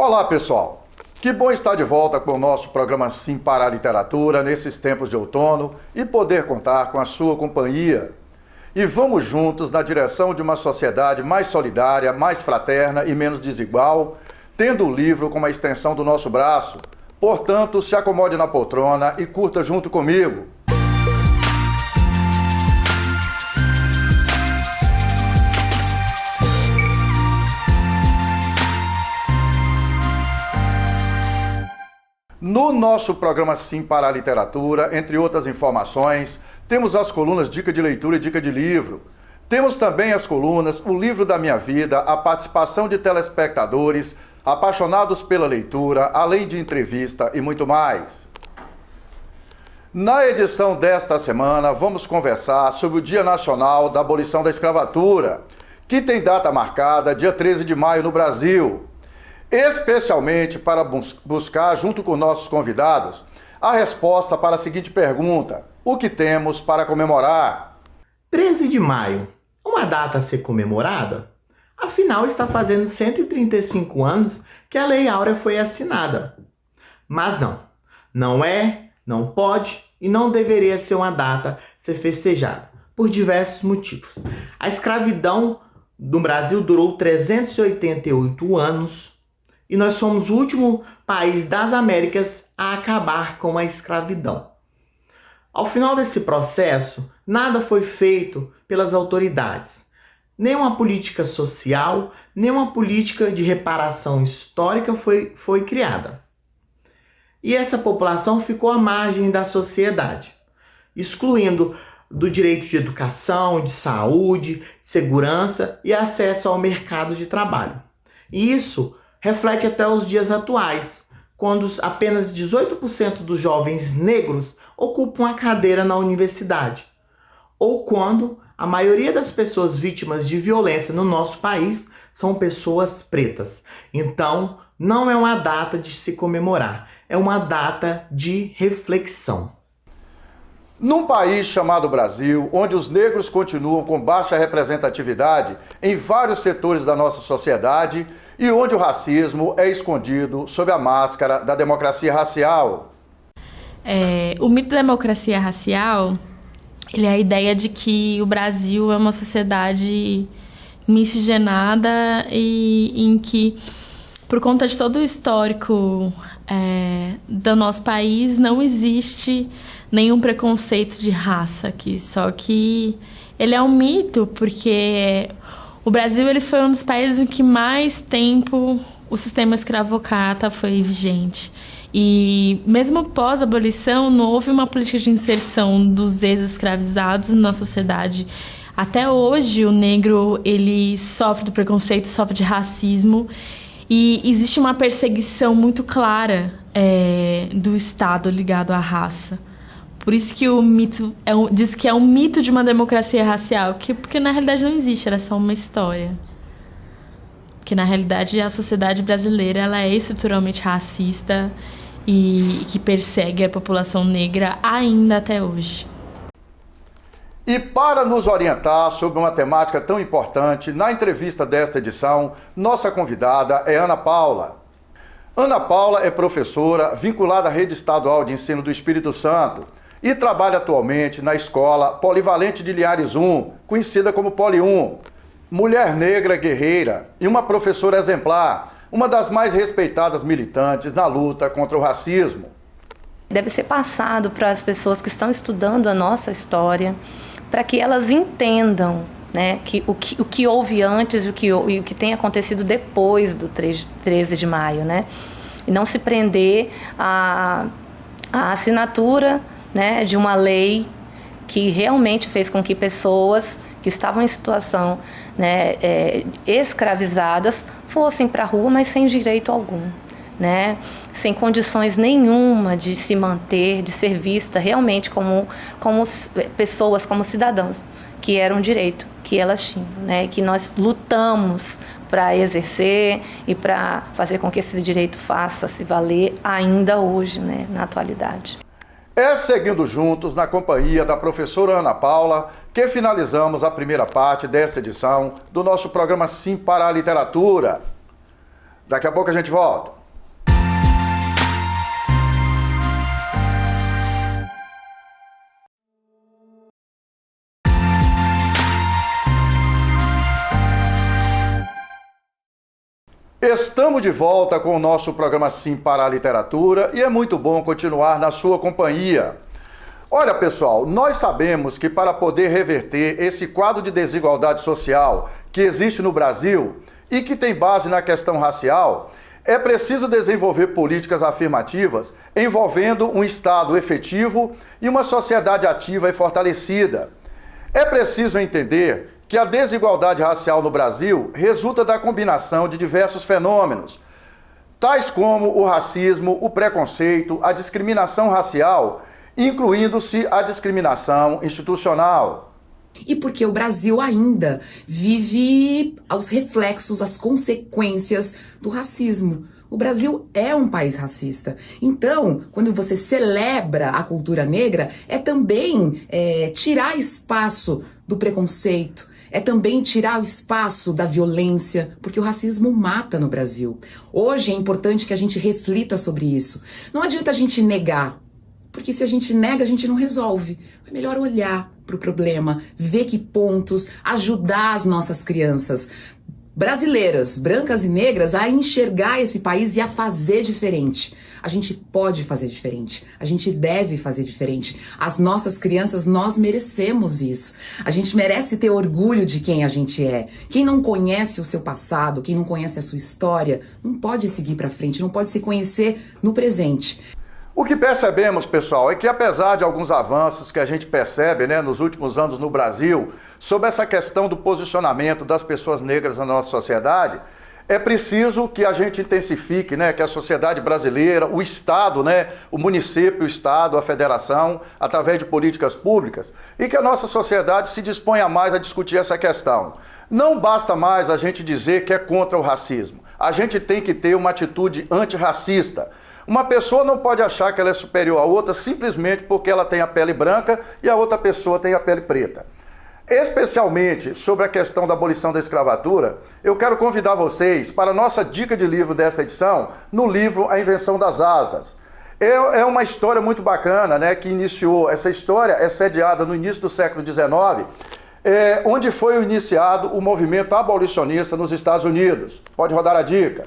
Olá, pessoal! Que bom estar de volta com o nosso programa Sim para a Literatura nesses tempos de outono e poder contar com a sua companhia. E vamos juntos na direção de uma sociedade mais solidária, mais fraterna e menos desigual, tendo o livro como a extensão do nosso braço. Portanto, se acomode na poltrona e curta junto comigo. No nosso programa Sim para a Literatura, entre outras informações, temos as colunas Dica de Leitura e Dica de Livro. Temos também as colunas O Livro da Minha Vida, a participação de telespectadores apaixonados pela leitura, além de entrevista e muito mais. Na edição desta semana, vamos conversar sobre o Dia Nacional da Abolição da Escravatura, que tem data marcada dia 13 de maio no Brasil. Especialmente para buscar, junto com nossos convidados, a resposta para a seguinte pergunta: o que temos para comemorar? 13 de maio, uma data a ser comemorada? Afinal, está fazendo 135 anos que a Lei Áurea foi assinada. Mas não é, não pode e não deveria ser uma data a ser festejada, por diversos motivos. A escravidão no Brasil durou 388 anos, e nós somos o último país das Américas a acabar com a escravidão. Ao final desse processo, nada foi feito pelas autoridades. Nem uma política social, nem uma política de reparação histórica foi criada. E essa população ficou à margem da sociedade, excluindo do direito de educação, de saúde, segurança e acesso ao mercado de trabalho. E isso reflete até os dias atuais, quando apenas 18% dos jovens negros ocupam a cadeira na universidade, ou quando a maioria das pessoas vítimas de violência no nosso país são pessoas pretas. Então, não é uma data de se comemorar, é uma data de reflexão. Num país chamado Brasil, onde os negros continuam com baixa representatividade em vários setores da nossa sociedade, e onde o racismo é escondido sob a máscara da democracia racial. O mito da democracia racial, ele é a ideia de que o Brasil é uma sociedade miscigenada e em que, por conta de todo o histórico do nosso país, não existe nenhum preconceito de raça aqui. Só que ele é um mito porque o Brasil ele foi um dos países em que mais tempo o sistema escravocrata foi vigente. E mesmo pós a abolição, não houve uma política de inserção dos ex-escravizados na sociedade. Até hoje, o negro ele sofre do preconceito, sofre de racismo. E existe uma perseguição muito clara do Estado ligado à raça. Por isso que o mito diz que é um mito de uma democracia racial, porque na realidade não existe, era só uma história. Que na realidade a sociedade brasileira ela é estruturalmente racista e que persegue a população negra ainda até hoje. E para nos orientar sobre uma temática tão importante, na entrevista desta edição, nossa convidada é Ana Paula. Ana Paula é professora vinculada à Rede Estadual de Ensino do Espírito Santo e trabalha atualmente na Escola Polivalente de Linhares 1, conhecida como Poli 1. Mulher negra guerreira e uma professora exemplar, uma das mais respeitadas militantes na luta contra o racismo. Deve ser passado para as pessoas que estão estudando a nossa história, para que elas entendam, né, o que houve antes e o que tem acontecido depois do 13 de maio. Né? E não se prender à assinatura, né, de uma lei que realmente fez com que pessoas que estavam em situação, né, escravizadas fossem para a rua, mas sem direito algum, né, sem condições nenhuma de se manter, de ser vista realmente como pessoas, como cidadãs, que era um direito que elas tinham, né, que nós lutamos para exercer e para fazer com que esse direito faça se valer ainda hoje, né, na atualidade. É seguindo juntos, na companhia da professora Ana Paula, que finalizamos a primeira parte desta edição do nosso programa Sim para a Literatura. Daqui a pouco a gente volta. Estamos de volta com o nosso programa Sim para a Literatura e é muito bom continuar na sua companhia. Olha, pessoal, nós sabemos que para poder reverter esse quadro de desigualdade social que existe no Brasil e que tem base na questão racial, é preciso desenvolver políticas afirmativas envolvendo um Estado efetivo e uma sociedade ativa e fortalecida. É preciso entender que a desigualdade racial no Brasil resulta da combinação de diversos fenômenos, tais como o racismo, o preconceito, a discriminação racial, incluindo-se a discriminação institucional. E porque o Brasil ainda vive os reflexos, as consequências do racismo. O Brasil é um país racista. Então, quando você celebra a cultura negra, é também tirar espaço do preconceito, é também tirar o espaço da violência, porque o racismo mata no Brasil. Hoje é importante que a gente reflita sobre isso. Não adianta a gente negar, porque se a gente nega, a gente não resolve. É melhor olhar para o problema, ver que pontos, ajudar as nossas crianças brasileiras, brancas e negras, a enxergar esse país e a fazer diferente. A gente pode fazer diferente, a gente deve fazer diferente. As nossas crianças, nós merecemos isso. A gente merece ter orgulho de quem a gente é. Quem não conhece o seu passado, quem não conhece a sua história, não pode seguir para frente, não pode se conhecer no presente. O que percebemos, pessoal, é que apesar de alguns avanços que a gente percebe, nos últimos anos no Brasil, sobre essa questão do posicionamento das pessoas negras na nossa sociedade, é preciso que a gente intensifique, que a sociedade brasileira, o Estado, o município, o Estado, a federação, através de políticas públicas, e que a nossa sociedade se disponha mais a discutir essa questão. Não basta mais a gente dizer que é contra o racismo. A gente tem que ter uma atitude antirracista. Uma pessoa não pode achar que ela é superior a outra simplesmente porque ela tem a pele branca e a outra pessoa tem a pele preta. Especialmente sobre a questão da abolição da escravatura, eu quero convidar vocês para a nossa dica de livro dessa edição, no livro A Invenção das Asas. É uma história muito bacana, que iniciou, essa história é sediada no início do século XIX, onde foi iniciado o movimento abolicionista nos Estados Unidos. Pode rodar a dica.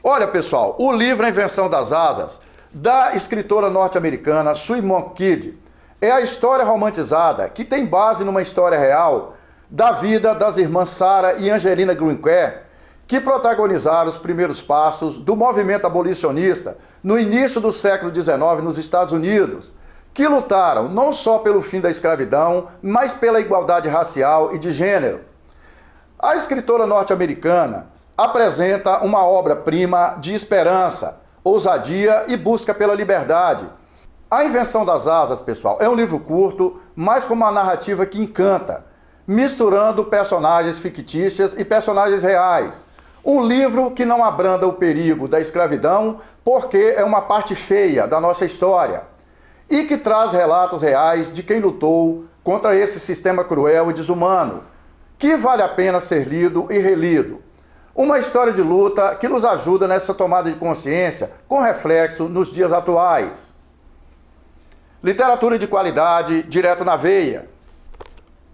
Olha, pessoal, o livro A Invenção das Asas, da escritora norte-americana Sue Monk Kidd, é a história romantizada que tem base numa história real da vida das irmãs Sarah e Angelina Greenquer, que protagonizaram os primeiros passos do movimento abolicionista no início do século XIX nos Estados Unidos, que lutaram não só pelo fim da escravidão, mas pela igualdade racial e de gênero. A escritora norte-americana apresenta uma obra-prima de esperança, ousadia e busca pela liberdade. A Invenção das Asas, pessoal, é um livro curto, mas com uma narrativa que encanta, misturando personagens fictícias e personagens reais. Um livro que não abranda o perigo da escravidão, porque é uma parte feia da nossa história, e que traz relatos reais de quem lutou contra esse sistema cruel e desumano, que vale a pena ser lido e relido. Uma história de luta que nos ajuda nessa tomada de consciência com reflexo nos dias atuais. Literatura de qualidade, direto na veia.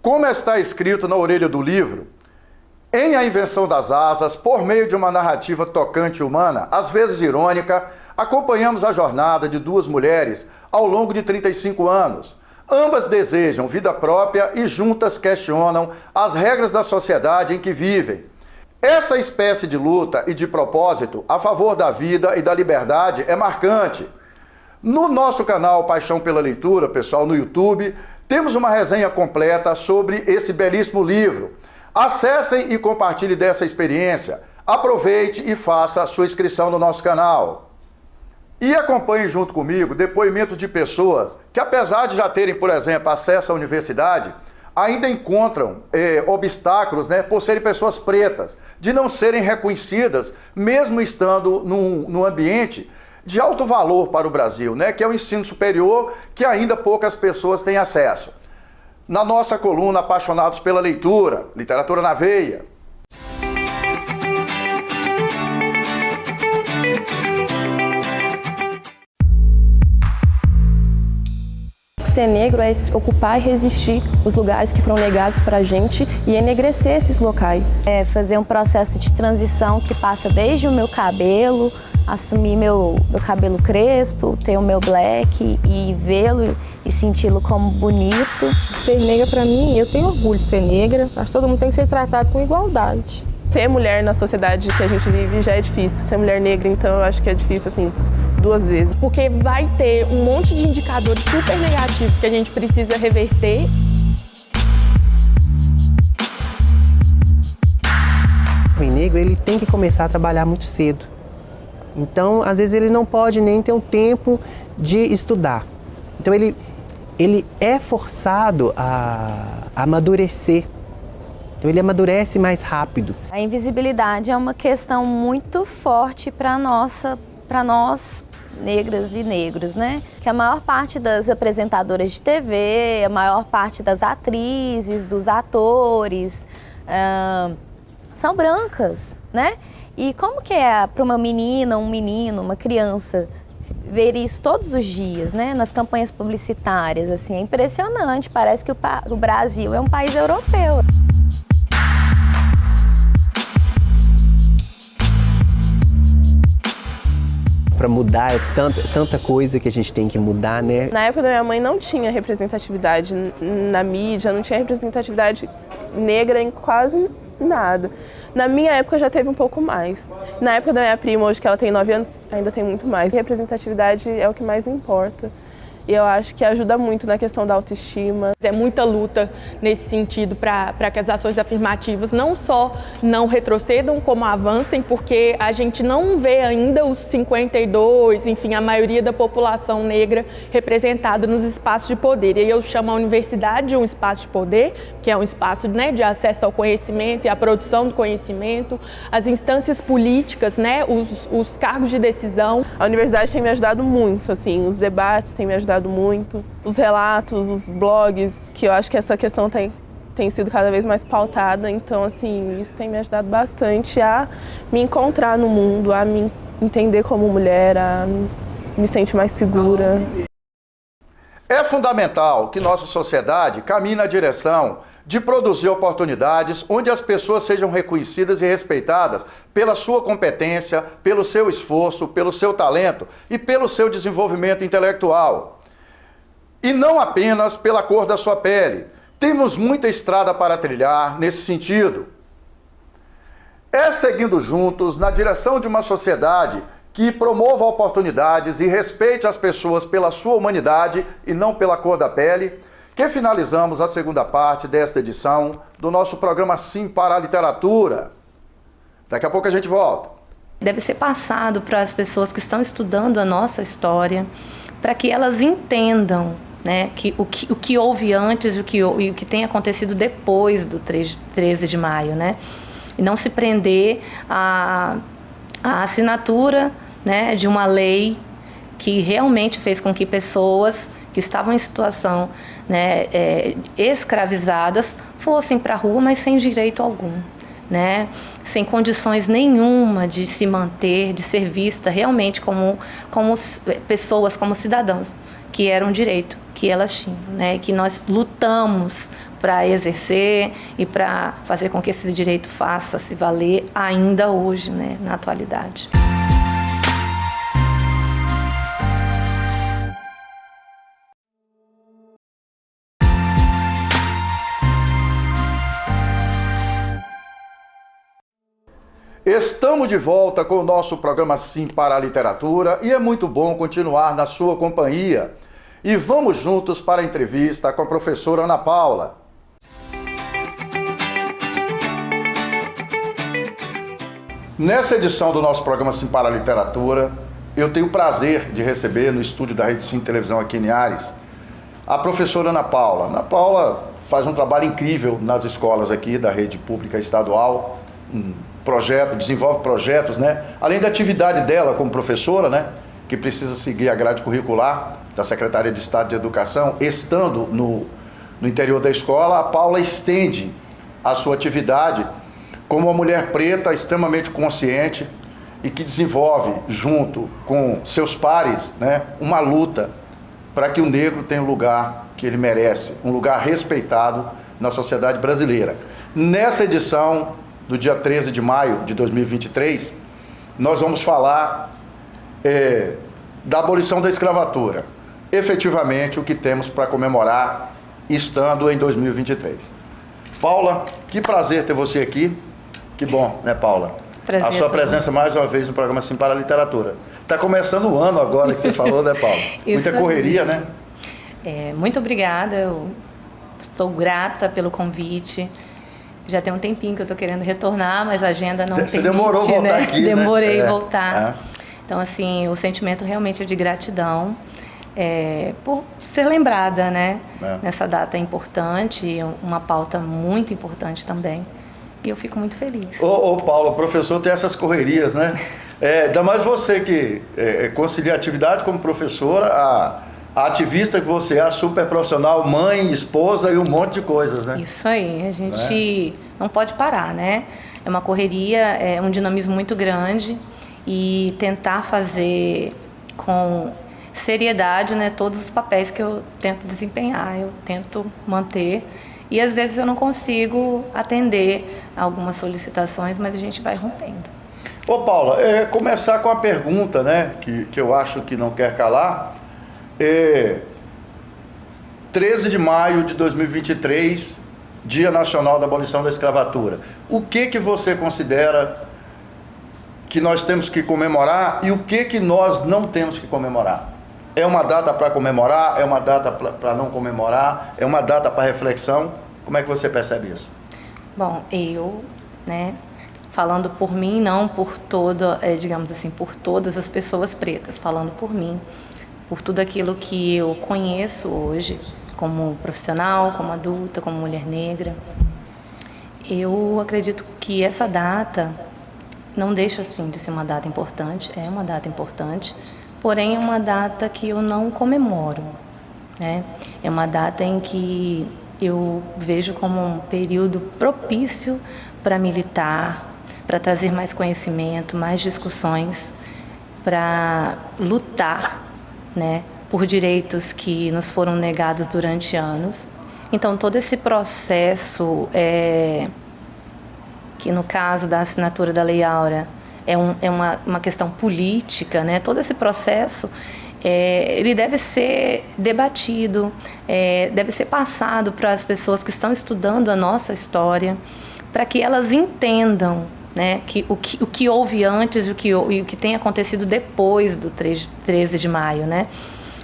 Como está escrito na orelha do livro, em A Invenção das Asas, por meio de uma narrativa tocante e humana, às vezes irônica, acompanhamos a jornada de duas mulheres ao longo de 35 anos. Ambas desejam vida própria e juntas questionam as regras da sociedade em que vivem. Essa espécie de luta e de propósito a favor da vida e da liberdade é marcante. No nosso canal Paixão pela Leitura, pessoal, no YouTube, temos uma resenha completa sobre esse belíssimo livro. Acessem e compartilhem dessa experiência. Aproveite e faça a sua inscrição no nosso canal. E acompanhe junto comigo depoimentos de pessoas que, apesar de já terem, por exemplo, acesso à universidade, ainda encontram obstáculos, por serem pessoas pretas, de não serem reconhecidas, mesmo estando num ambiente de alto valor para o Brasil, que é o ensino superior, que ainda poucas pessoas têm acesso. na nossa coluna Apaixonados pela Leitura, Literatura na Veia. Ser negro é ocupar e resistir os lugares que foram negados para a gente e enegrecer esses locais. É fazer um processo de transição que passa desde o meu cabelo, assumir meu cabelo crespo, ter o meu black e vê-lo e senti-lo como bonito. Ser negra, para mim, eu tenho orgulho de ser negra. Acho que todo mundo tem que ser tratado com igualdade. Ser mulher na sociedade que a gente vive já é difícil. Ser mulher negra, então, eu acho que é difícil, assim, 2 vezes. Porque vai ter um monte de indicadores super negativos que a gente precisa reverter. O negro, ele tem que começar a trabalhar muito cedo. Então, às vezes, ele não pode nem ter um tempo de estudar. Então, ele é forçado a amadurecer. Então, ele amadurece mais rápido. A invisibilidade é uma questão muito forte para nós negras e negros, né? Que a maior parte das apresentadoras de TV, a maior parte das atrizes, dos atores, são brancas, né? E como que é para uma menina, um menino, uma criança ver isso todos os dias, né? Nas campanhas publicitárias, assim, é impressionante. Parece que o Brasil é um país europeu. Para mudar é tanta coisa que a gente tem que mudar, né? Na época da minha mãe não tinha representatividade na mídia, não tinha representatividade negra em quase nada. Na minha época já teve um pouco mais. Na época da minha prima, hoje que ela tem 9 anos, ainda tem muito mais. Representatividade é o que mais importa. E eu acho que ajuda muito na questão da autoestima. É muita luta nesse sentido para que as ações afirmativas não só não retrocedam, como avancem, porque a gente não vê ainda os 52, enfim, a maioria da população negra representada nos espaços de poder. E aí eu chamo a universidade de um espaço de poder, que é um espaço, né, de acesso ao conhecimento e à produção do conhecimento, as instâncias políticas, né, os cargos de decisão. A universidade tem me ajudado muito, assim, os debates têm me ajudado muito, os relatos, os blogs, que eu acho que essa questão tem sido cada vez mais pautada, então assim, isso tem me ajudado bastante a me encontrar no mundo, a me entender como mulher, a me sentir mais segura. É fundamental que nossa sociedade caminhe na direção de produzir oportunidades onde as pessoas sejam reconhecidas e respeitadas pela sua competência, pelo seu esforço, pelo seu talento e pelo seu desenvolvimento intelectual. E não apenas pela cor da sua pele. Temos muita estrada para trilhar nesse sentido. É seguindo juntos na direção de uma sociedade que promova oportunidades e respeite as pessoas pela sua humanidade e não pela cor da pele, que finalizamos a segunda parte desta edição do nosso programa Sim para a Literatura. Daqui a pouco a gente volta. Deve ser passado para as pessoas que estão estudando a nossa história, para que elas entendam, né, que o que houve antes e o que tem acontecido depois do 13 de maio, né? E não se prender à assinatura, né, de uma lei que realmente fez com que pessoas que estavam em situação, né, escravizadas fossem para a rua, mas sem direito algum, né? Sem condições nenhuma de se manter, de ser vista realmente como pessoas, como cidadãos, que era um direito que elas tinham, né? Que nós lutamos para exercer e para fazer com que esse direito faça se valer ainda hoje, né, na atualidade. Estamos de volta com o nosso programa Sim para a Literatura e é muito bom continuar na sua companhia. E vamos juntos para a entrevista com a professora Ana Paula. Nessa edição do nosso programa Sim para a Literatura, eu tenho o prazer de receber no estúdio da Rede Sim Televisão aqui em Linhares a professora Ana Paula. Ana Paula faz um trabalho incrível nas escolas aqui da rede pública estadual, desenvolve projetos, né? Além da atividade dela como professora, né, que precisa seguir a grade curricular da Secretaria de Estado de Educação, estando no interior da escola, a Paula estende a sua atividade como uma mulher preta extremamente consciente e que desenvolve, junto com seus pares, né, uma luta para que o negro tenha o lugar que ele merece, um lugar respeitado na sociedade brasileira. Nessa edição do dia 13 de maio de 2023, nós vamos falar da abolição da escravatura, efetivamente o que temos para comemorar estando em 2023. Paula, que prazer ter você aqui. Que bom, né, Paula? Prazer, a sua presença mais uma vez no programa Sim para a Literatura. Está começando o ano agora que você falou, né, Paula? Muita correria, né? Muito obrigada, eu estou grata pelo convite. Já tem um tempinho que eu estou querendo retornar, mas a agenda não permite. Você demorou a voltar aqui, né? Demorei a voltar. Então, assim, o sentimento realmente é de gratidão por ser lembrada, né? Nessa data importante, uma pauta muito importante também. E eu fico muito feliz. Ô Paula, o professor tem essas correrias, né? Ainda mais você que concilia a atividade como professora, a ativista que você é, a super profissional, mãe, esposa e um monte de coisas, né? Isso aí, a gente não pode parar, né? É uma correria, é um dinamismo muito grande e tentar fazer com seriedade, né, todos os papéis que eu tento desempenhar, eu tento manter. E às vezes eu não consigo atender algumas solicitações, mas a gente vai rompendo. Ô Paula, começar com a pergunta, né, que eu acho que não quer calar. 13 de maio de 2023, Dia Nacional da Abolição da Escravatura. O que você considera que nós temos que comemorar e o que nós não temos que comemorar? É uma data para comemorar? É uma data para não comemorar? É uma data para reflexão? Como é que você percebe isso? Bom, eu, né, falando por mim, não por digamos assim, por todas as pessoas pretas, falando por mim, por tudo aquilo que eu conheço hoje, como profissional, como adulta, como mulher negra, eu acredito que essa data não deixa, assim, de ser uma data importante, é uma data importante, porém é uma data que eu não comemoro, né? É uma data em que eu vejo como um período propício para militar, para trazer mais conhecimento, mais discussões, para lutar, né, por direitos que nos foram negados durante anos. Então, todo esse processo, que no caso da assinatura da Lei Áurea é uma questão política, né? Todo esse processo, ele deve ser debatido, deve ser passado para as pessoas que estão estudando a nossa história, para que elas entendam, né, que o que houve antes e o que tem acontecido depois do 13 de maio, né?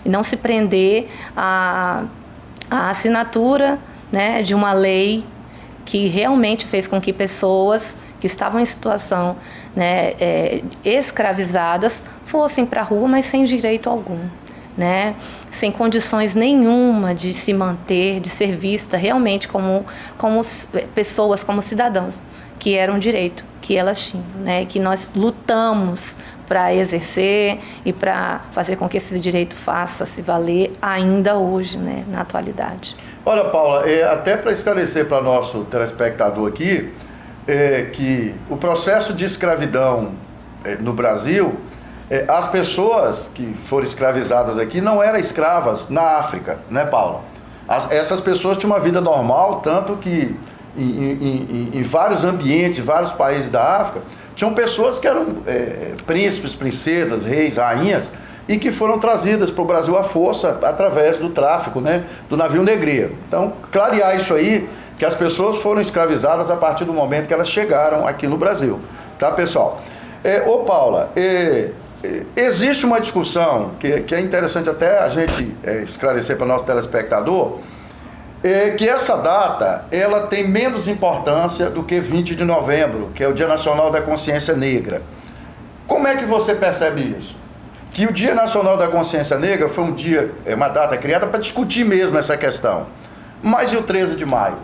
E não se prender à assinatura, né, de uma lei que realmente fez com que pessoas que estavam em situação, né, escravizadas fossem para a rua, mas sem direito algum, né? Sem condições nenhuma de se manter, de ser vista realmente como pessoas, como cidadãs, que era um direito que elas tinham, né? Que nós lutamos para exercer e para fazer com que esse direito faça se valer ainda hoje, né, na atualidade. Olha, Paula, até para esclarecer para nosso telespectador aqui, que o processo de escravidão no Brasil, as pessoas que foram escravizadas aqui não eram escravas na África, né, Paula? Essas pessoas tinham uma vida normal, tanto que em vários ambientes, vários países da África, tinham pessoas que eram príncipes, princesas, reis, rainhas, e que foram trazidas para o Brasil à força através do tráfico, né, do navio negreiro. Então, clarear isso aí, que as pessoas foram escravizadas a partir do momento que elas chegaram aqui no Brasil. Tá, pessoal? Ô, Paula, existe uma discussão que é interessante até a gente esclarecer para o nosso telespectador, que essa data ela tem menos importância do que 20 de novembro, que é o Dia Nacional da Consciência Negra. Como é que você percebe isso? Que o Dia Nacional da Consciência Negra foi um dia, uma data criada para discutir mesmo essa questão. Mas e o 13 de maio?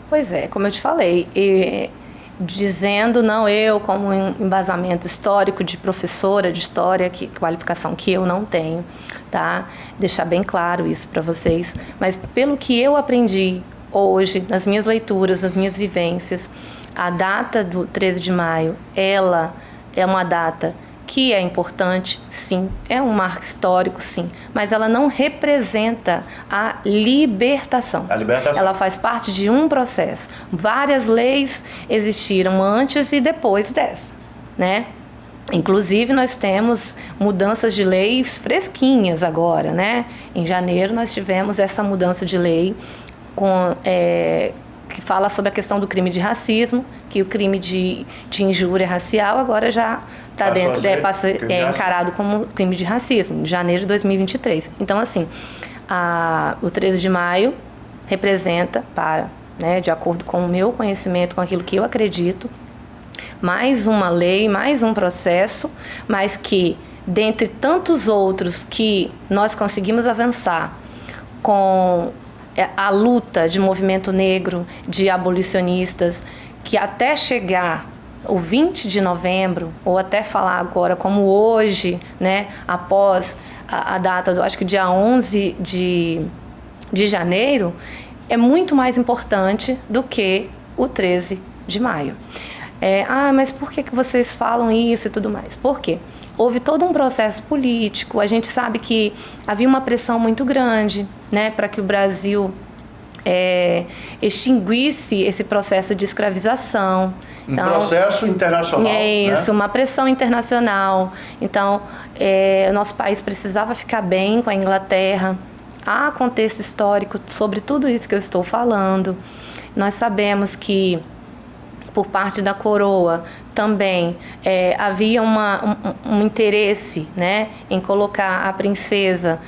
Pois é, como eu te falei, dizendo, não eu como embasamento histórico de professora de história, que qualificação que eu não tenho, tá? Deixar bem claro isso para vocês, mas pelo que eu aprendi hoje, nas minhas leituras, nas minhas vivências, a data do 13 de maio, ela é uma data que é importante, sim, é um marco histórico, sim, mas ela não representa a libertação. A libertação. Ela faz parte de um processo. Várias leis existiram antes e depois dessa, né? Inclusive, nós temos mudanças de leis fresquinhas agora, né? Em janeiro, nós tivemos essa mudança de lei que fala sobre a questão do crime de racismo, que o crime de injúria racial agora já está dentro, é encarado como crime de racismo, em janeiro de 2023. Então, assim, o 13 de maio representa de acordo com o meu conhecimento, com aquilo que eu acredito, mais uma lei, mais um processo, mas que, dentre tantos outros que nós conseguimos avançar com a luta de movimento negro, de abolicionistas, que até chegar o 20 de novembro, ou até falar agora como hoje, né, após a data do, acho que dia 11 de janeiro, é muito mais importante do que o 13 de maio. Mas por que vocês falam isso e tudo mais? Por quê? Houve todo um processo político, a gente sabe que havia uma pressão muito grande, né, para que o Brasil extinguisse esse processo de escravização. Então, um processo internacional. É isso, né? Uma pressão internacional. Então, o nosso país precisava ficar bem com a Inglaterra. Há contexto histórico sobre tudo isso que eu estou falando. Nós sabemos que, por parte da coroa, também havia um interesse, né, em colocar a princesa,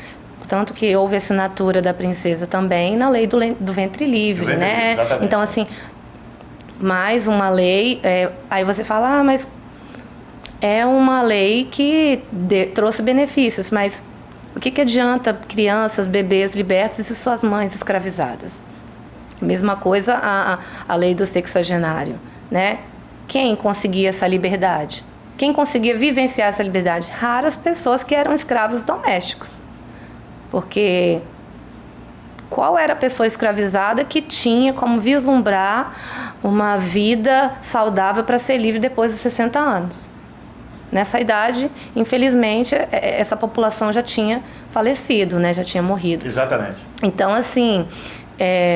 tanto que houve assinatura da princesa também na lei do ventre livre, né? Exatamente. Então, assim, mais uma lei, aí você fala, mas é uma lei que trouxe benefícios, mas o que adianta crianças, bebês libertos e suas mães escravizadas? Mesma coisa a lei do sexagenário, né? Quem conseguia essa liberdade? Quem conseguia vivenciar essa liberdade? Raras pessoas que eram escravos domésticos. Porque qual era a pessoa escravizada que tinha como vislumbrar uma vida saudável para ser livre depois dos 60 anos? Nessa idade, infelizmente, essa população já tinha falecido, né? Já tinha morrido. Exatamente. Então, assim,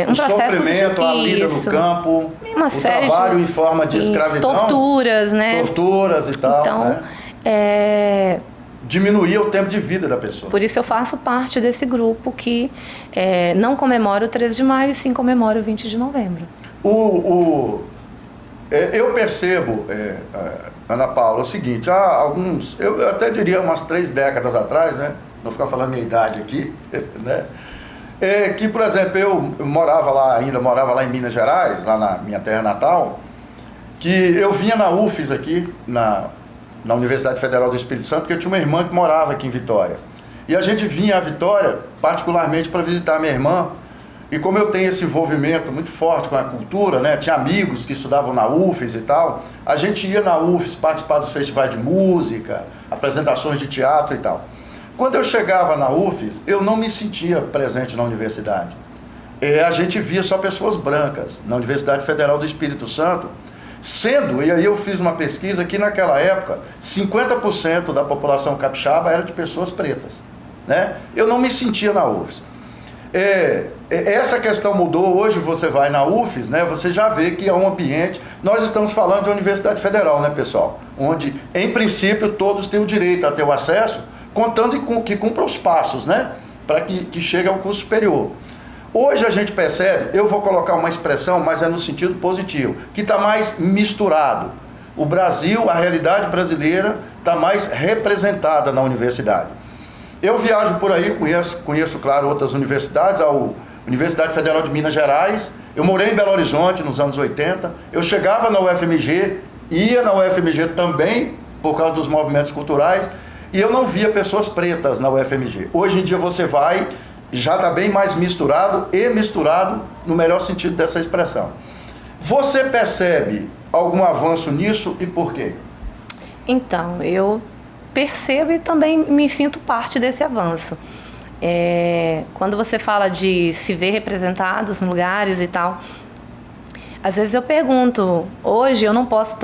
um processo sofrimento, a vida no campo, uma série trabalho em forma de escravidão, torturas, né? Torturas e tal. Então, né? Diminuía o tempo de vida da pessoa. Por isso eu faço parte desse grupo que não comemora o 13 de maio, e sim comemora o 20 de novembro. Eu percebo, Ana Paula, o seguinte, há alguns, eu até diria umas 3 décadas atrás, né? Não ficar falando minha idade aqui, né? Que, por exemplo, eu morava lá em Minas Gerais, lá na minha terra natal, que eu vinha na UFES aqui, na Universidade Federal do Espírito Santo, porque eu tinha uma irmã que morava aqui em Vitória. E a gente vinha a Vitória, particularmente para visitar a minha irmã, e como eu tenho esse envolvimento muito forte com a cultura, né, tinha amigos que estudavam na UFES e tal, a gente ia na UFES participar dos festivais de música, apresentações de teatro e tal. Quando eu chegava na UFES, eu não me sentia presente na universidade. A gente via só pessoas brancas na Universidade Federal do Espírito Santo, e aí eu fiz uma pesquisa que naquela época, 50% da população capixaba era de pessoas pretas, né? Eu não me sentia na UFES. Essa questão mudou, hoje você vai na UFES, né? Você já vê que é um ambiente, nós estamos falando de Universidade Federal, né, pessoal? Onde, em princípio, todos têm o direito a ter o acesso, contando que cumpra os passos, né? Para que chegue ao curso superior. Hoje a gente percebe, eu vou colocar uma expressão, mas é no sentido positivo, que está mais misturado. O Brasil, a realidade brasileira, está mais representada na universidade. Eu viajo por aí, conheço, claro, outras universidades, a Universidade Federal de Minas Gerais, eu morei em Belo Horizonte nos anos 80, eu chegava na UFMG, ia na UFMG também, por causa dos movimentos culturais, e eu não via pessoas pretas na UFMG. Hoje em dia você vai, já está bem mais misturado no melhor sentido dessa expressão. Você percebe algum avanço nisso e por quê? Então, eu percebo e também me sinto parte desse avanço. Quando você fala de se ver representados em lugares e tal, às vezes eu pergunto, hoje eu não posso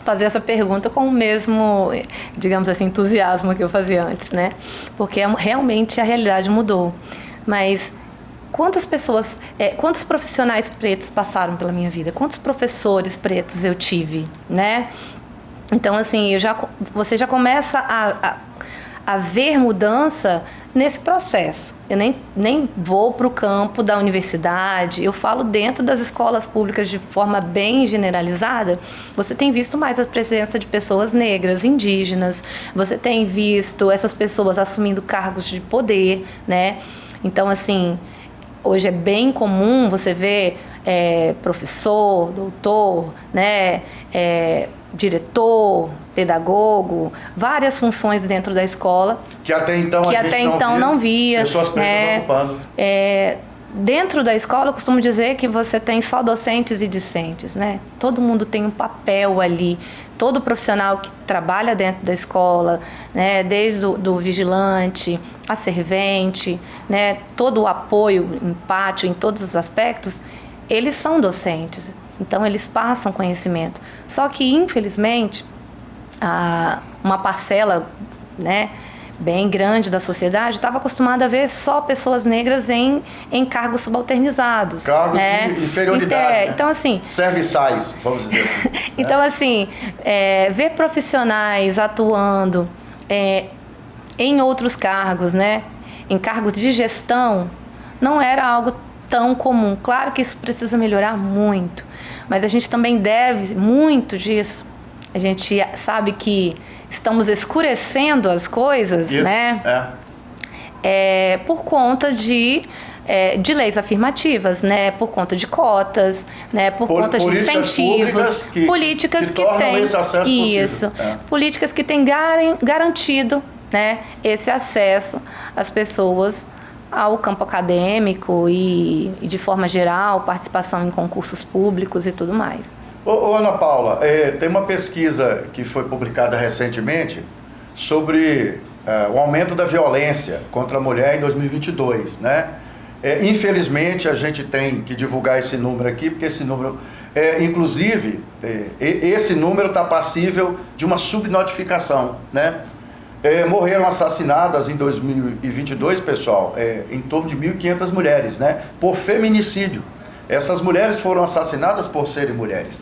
fazer essa pergunta com o mesmo, digamos assim, entusiasmo que eu fazia antes, né? Porque realmente a realidade mudou. Mas quantas pessoas, quantos profissionais pretos passaram pela minha vida? Quantos professores pretos eu tive, né? Então, assim, você já começa a ver mudança nesse processo. Eu nem vou para o campo da universidade, eu falo dentro das escolas públicas de forma bem generalizada. Você tem visto mais a presença de pessoas negras, indígenas, você tem visto essas pessoas assumindo cargos de poder, né? Então, assim, hoje é bem comum você ver professor, doutor, né? Diretor, pedagogo, várias funções dentro da escola que até então não via. Pessoas pretas ocupando. Dentro da escola, eu costumo dizer que você tem só docentes e discentes, né? Todo mundo tem um papel ali. Todo profissional que trabalha dentro da escola, né? Desde do vigilante, a servente, né? Todo o apoio em pátio, em todos os aspectos, eles são docentes. Então, eles passam conhecimento. Só que, infelizmente, uma parcela, né, bem grande da sociedade estava acostumada a ver só pessoas negras em cargos subalternizados. Cargos de inferioridade. Né? Então, assim... serviçais, vamos dizer assim. Então, assim, ver profissionais atuando em outros cargos, né, em cargos de gestão, não era algo tão comum. Claro que isso precisa melhorar muito, mas a gente também deve muito disso. A gente sabe que estamos escurecendo as coisas, isso, né? Por conta de leis afirmativas, né? Por conta de cotas, né? Por conta de incentivos, políticas que têm esse acesso isso, políticas que têm garantido, né? Esse acesso às pessoas ao campo acadêmico e, de forma geral, participação em concursos públicos e tudo mais. Ô, Ana Paula, tem uma pesquisa que foi publicada recentemente sobre o aumento da violência contra a mulher em 2022, né? Infelizmente, a gente tem que divulgar esse número aqui, porque esse número, inclusive, esse número está passível de uma subnotificação, né? Morreram assassinadas em 2022, pessoal, em torno de 1.500 mulheres, né? Por feminicídio. Essas mulheres foram assassinadas por serem mulheres.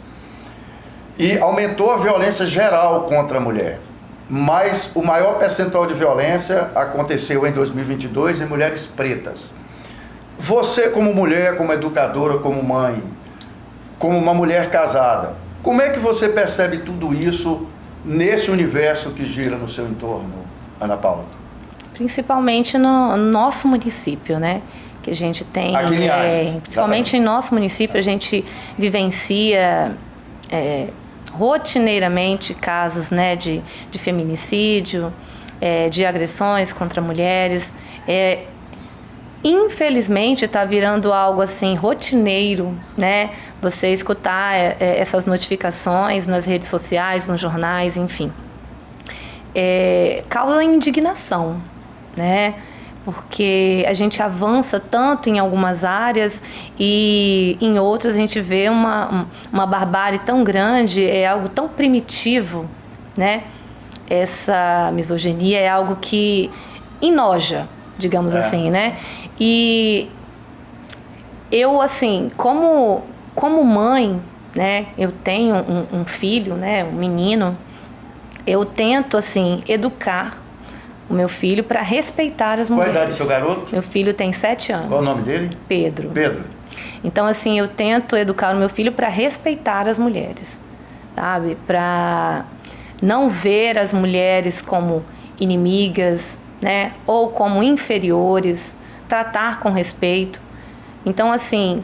E aumentou a violência geral contra a mulher. Mas o maior percentual de violência aconteceu em 2022 em mulheres pretas. Você, como mulher, como educadora, como mãe, como uma mulher casada, como é que você percebe tudo isso nesse universo que gira no seu entorno, Ana Paula? Principalmente no nosso município, né? Que a gente tem, aqui em Linhares, principalmente em nosso município, a gente vivencia rotineiramente casos, né, de feminicídio, de agressões contra mulheres. Infelizmente está virando algo assim rotineiro, né? Você escutar essas notificações nas redes sociais, nos jornais, enfim. Causa indignação, né? Porque a gente avança tanto em algumas áreas e em outras a gente vê uma barbárie tão grande, algo tão primitivo, né? Essa misoginia é algo que enoja, digamos assim, né? E eu, assim, como mãe, né? Eu tenho um filho, né? Um menino. Eu tento, assim, educar o meu filho para respeitar as mulheres. Qual a idade do seu garoto? Meu filho tem 7 anos. Qual o nome dele? Pedro. Pedro. Então, assim, eu tento educar o meu filho para respeitar as mulheres, sabe? Para não ver as mulheres como inimigas, né? Ou como inferiores, tratar com respeito. Então, assim,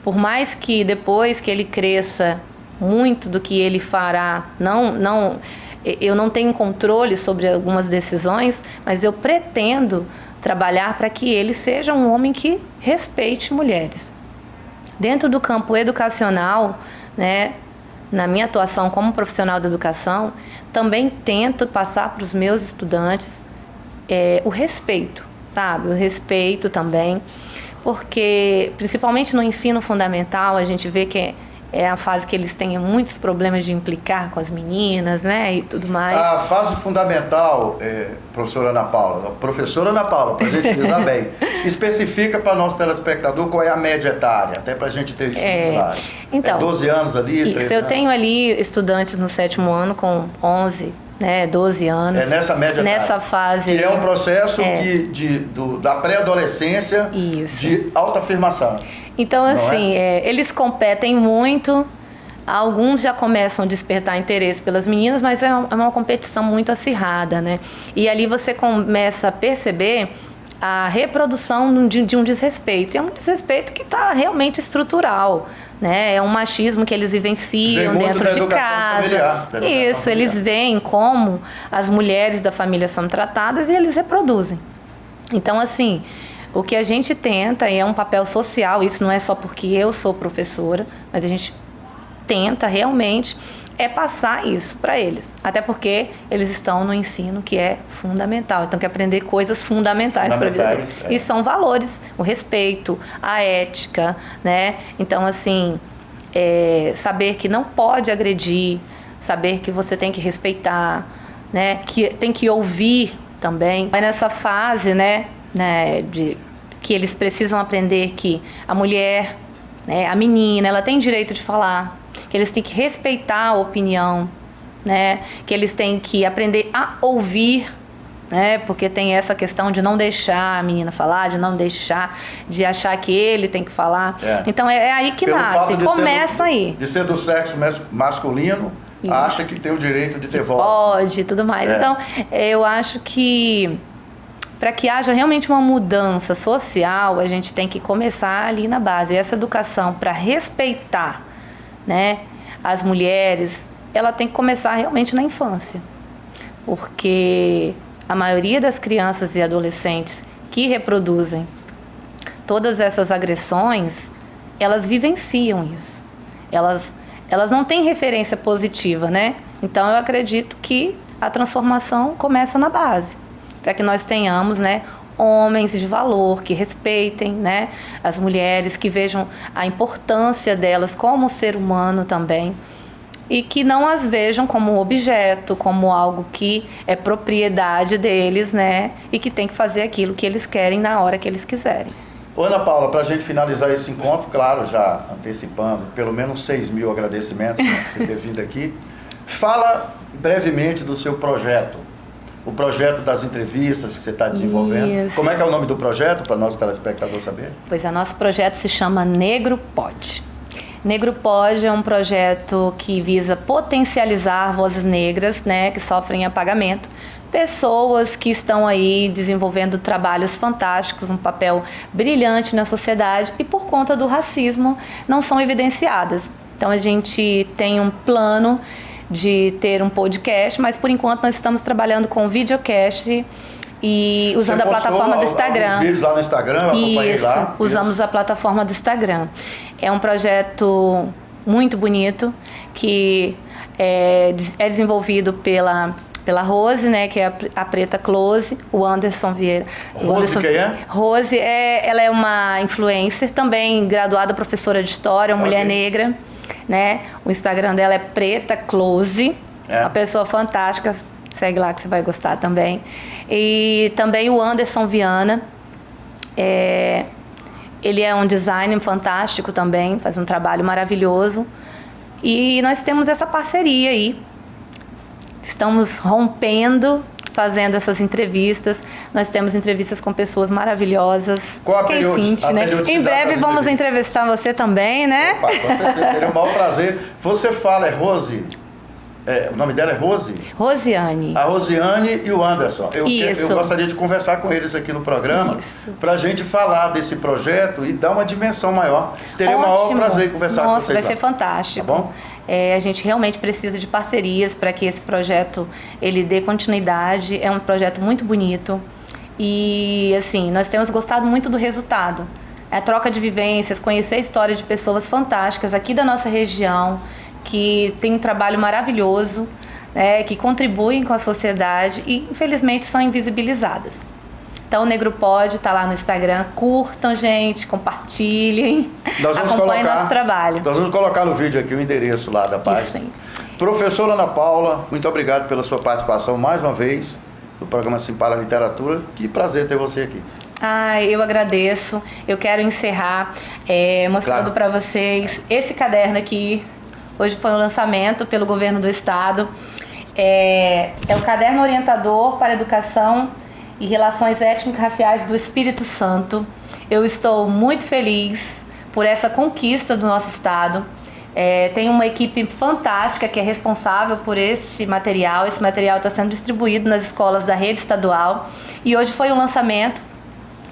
por mais que depois que ele cresça, muito do que ele fará, eu não tenho controle sobre algumas decisões, mas eu pretendo trabalhar para que ele seja um homem que respeite mulheres. Dentro do campo educacional, né, na minha atuação como profissional da educação, também tento passar para os meus estudantes o respeito, sabe? O respeito também, porque principalmente no ensino fundamental a gente vê que é a fase que eles têm muitos problemas de implicar com as meninas, né, e tudo mais. A fase fundamental, professora Ana Paula, para a gente utilizar bem, especifica para nosso telespectador qual é a média etária, até para a gente ter isso claro. Então, 12 anos ali, 13 anos? Eu tenho ali estudantes no 7º ano com 11, né, 12 anos. É nessa média nessa fase. Que é um processo da pré-adolescência de autoafirmação. Então, assim, eles competem muito, alguns já começam a despertar interesse pelas meninas, mas é uma competição muito acirrada, né? E ali você começa a perceber a reprodução de um desrespeito. E é um desrespeito que está realmente estrutural, né? É um machismo que eles vivenciam dentro de casa. Isso, eles veem como as mulheres da família são tratadas e eles reproduzem. Então, assim, o que a gente tenta, e é um papel social, isso não é só porque eu sou professora, mas a gente tenta realmente passar isso para eles. Até porque eles estão no ensino que é fundamental. Então, que aprender coisas fundamentais para a vida deles. E são valores, o respeito, a ética, né? Então, assim, saber que não pode agredir, saber que você tem que respeitar, né? Que tem que ouvir também. Mas nessa fase, né, que eles precisam aprender que a mulher, né, a menina, ela tem direito de falar, que eles têm que respeitar a opinião, né, que eles têm que aprender a ouvir, né, porque tem essa questão de não deixar a menina falar, de não deixar, de achar que ele tem que falar. Então é aí que nasce, começa aí. De ser do sexo masculino, acha que tem o direito de ter voz. Pode, tudo mais. Então, eu acho que para que haja realmente uma mudança social, a gente tem que começar ali na base. E essa educação para respeitar, né, as mulheres, ela tem que começar realmente na infância. Porque a maioria das crianças e adolescentes que reproduzem todas essas agressões, elas vivenciam isso. Elas não têm referência positiva, né? Então, eu acredito que a transformação começa na base, para que nós tenhamos, né, homens de valor, que respeitem, né, as mulheres, que vejam a importância delas como ser humano também, e que não as vejam como objeto, como algo que é propriedade deles, né, e que tem que fazer aquilo que eles querem na hora que eles quiserem. Ô, Ana Paula, para a gente finalizar esse encontro, claro, já antecipando, pelo menos 6.000 agradecimentos por você ter vindo aqui, fala brevemente do seu projeto. O projeto das entrevistas que você está desenvolvendo. Isso. Como é que é o nome do projeto, para nosso telespectador saber? Pois é, nosso projeto se chama Negro Pode. Negro Pode é um projeto que visa potencializar vozes negras, né, que sofrem apagamento. Pessoas que estão aí desenvolvendo trabalhos fantásticos, um papel brilhante na sociedade e por conta do racismo não são evidenciadas. Então a gente tem um plano de ter um podcast, mas por enquanto nós estamos trabalhando com videocast e usando a plataforma do Instagram. Vídeos lá no Instagram, eu acompanhei lá. Usamos a plataforma do Instagram. É um projeto muito bonito que é desenvolvido pela Rose, né, que é a Preta Close, o Anderson Vieira. Rose, quem é? Rose, ela é uma influencer, também graduada professora de história, uma mulher negra, né? O Instagram dela é Preta Close, uma pessoa fantástica, segue lá que você vai gostar também. E também o Anderson Viana, ele é um designer fantástico também, faz um trabalho maravilhoso. E nós temos essa parceria aí. Estamos rompendo, fazendo essas entrevistas. Nós temos entrevistas com pessoas maravilhosas. Qual a periodicidade, né? Em breve vamos entrevistar você também, né? Opa, com certeza, teria o maior prazer. Você fala, Rose? O nome dela é Rose? Rosiane. A Rosiane e o Anderson. Eu gostaria de conversar com eles aqui no programa para a gente falar desse projeto e dar uma dimensão maior. Teria o maior prazer em conversar com vocês. Vai ser fantástico. Tá bom? A gente realmente precisa de parcerias para que esse projeto ele dê continuidade. É um projeto muito bonito e assim, nós temos gostado muito do resultado. A troca de vivências, conhecer a história de pessoas fantásticas aqui da nossa região que têm um trabalho maravilhoso, né, que contribuem com a sociedade e, infelizmente, são invisibilizadas. Então, o Negro Pode tá lá no Instagram. Curtam, gente, compartilhem, acompanhem nosso trabalho. Nós vamos colocar no vídeo aqui o endereço lá da página. Isso aí. Professora Ana Paula, muito obrigado pela sua participação mais uma vez no programa Simpara Literatura. Que prazer ter você aqui. Eu agradeço. Eu quero encerrar mostrando para vocês esse caderno aqui. Hoje foi um lançamento pelo governo do estado. É o Caderno Orientador para Educação e Relações Étnico-Raciais do Espírito Santo. Eu estou muito feliz por essa conquista do nosso estado. Tem uma equipe fantástica que é responsável por este material. Esse material está sendo distribuído nas escolas da rede estadual. E hoje foi um lançamento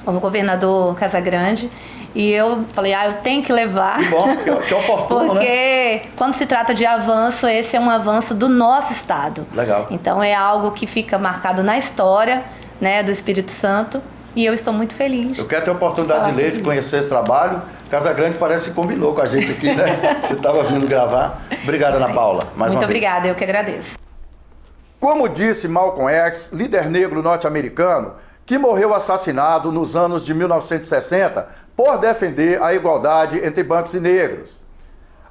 com o governador Casagrande. E eu falei, eu tenho que levar. Que bom, que oportuno, porque quando se trata de avanço, esse é um avanço do nosso estado. Legal. Então é algo que fica marcado na história, né, do Espírito Santo. E eu estou muito feliz. Eu quero ter a oportunidade de ler, de conhecer esse trabalho. Casagrande parece que combinou com a gente aqui, né? Você estava vindo gravar. Obrigado, Ana Paula. Muito obrigada, eu que agradeço. Como disse Malcolm X, líder negro norte-americano, que morreu assassinado nos anos de 1960 por defender a igualdade entre brancos e negros.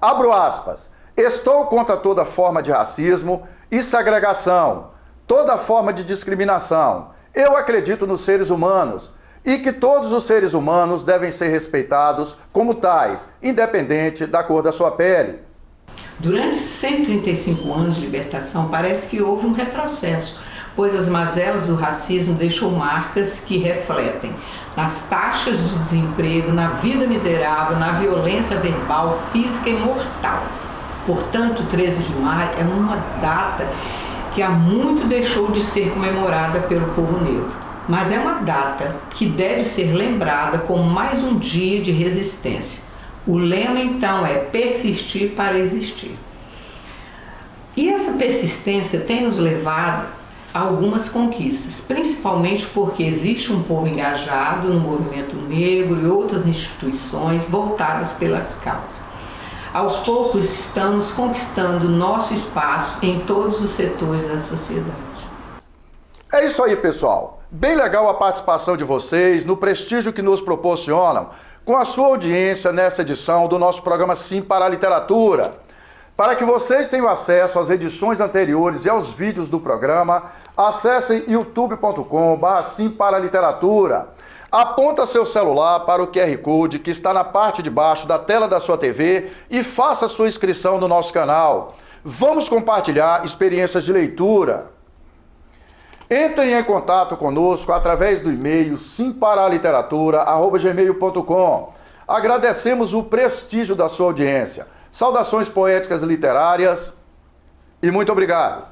Abro aspas. Estou contra toda forma de racismo e segregação, toda forma de discriminação. Eu acredito nos seres humanos e que todos os seres humanos devem ser respeitados como tais, independente da cor da sua pele. Durante 135 anos de libertação, parece que houve um retrocesso, pois as mazelas do racismo deixam marcas que refletem nas taxas de desemprego, na vida miserável, na violência verbal, física e mortal. Portanto, 13 de maio é uma data que há muito deixou de ser comemorada pelo povo negro. Mas é uma data que deve ser lembrada como mais um dia de resistência. O lema, então, é persistir para existir. E essa persistência tem nos levado a algumas conquistas, principalmente porque existe um povo engajado no movimento negro e outras instituições voltadas pelas causas. Aos poucos estamos conquistando nosso espaço em todos os setores da sociedade. É isso aí, pessoal. Bem legal a participação de vocês, no prestígio que nos proporcionam com a sua audiência nessa edição do nosso programa Simpara Literatura. Para que vocês tenham acesso às edições anteriores e aos vídeos do programa, acessem youtube.com/simparaliteratura. Aponta seu celular para o QR Code que está na parte de baixo da tela da sua TV e faça sua inscrição no nosso canal. Vamos compartilhar experiências de leitura. Entrem em contato conosco através do e-mail simparaliteratura@gmail.com. Agradecemos o prestígio da sua audiência. Saudações poéticas e literárias e muito obrigado.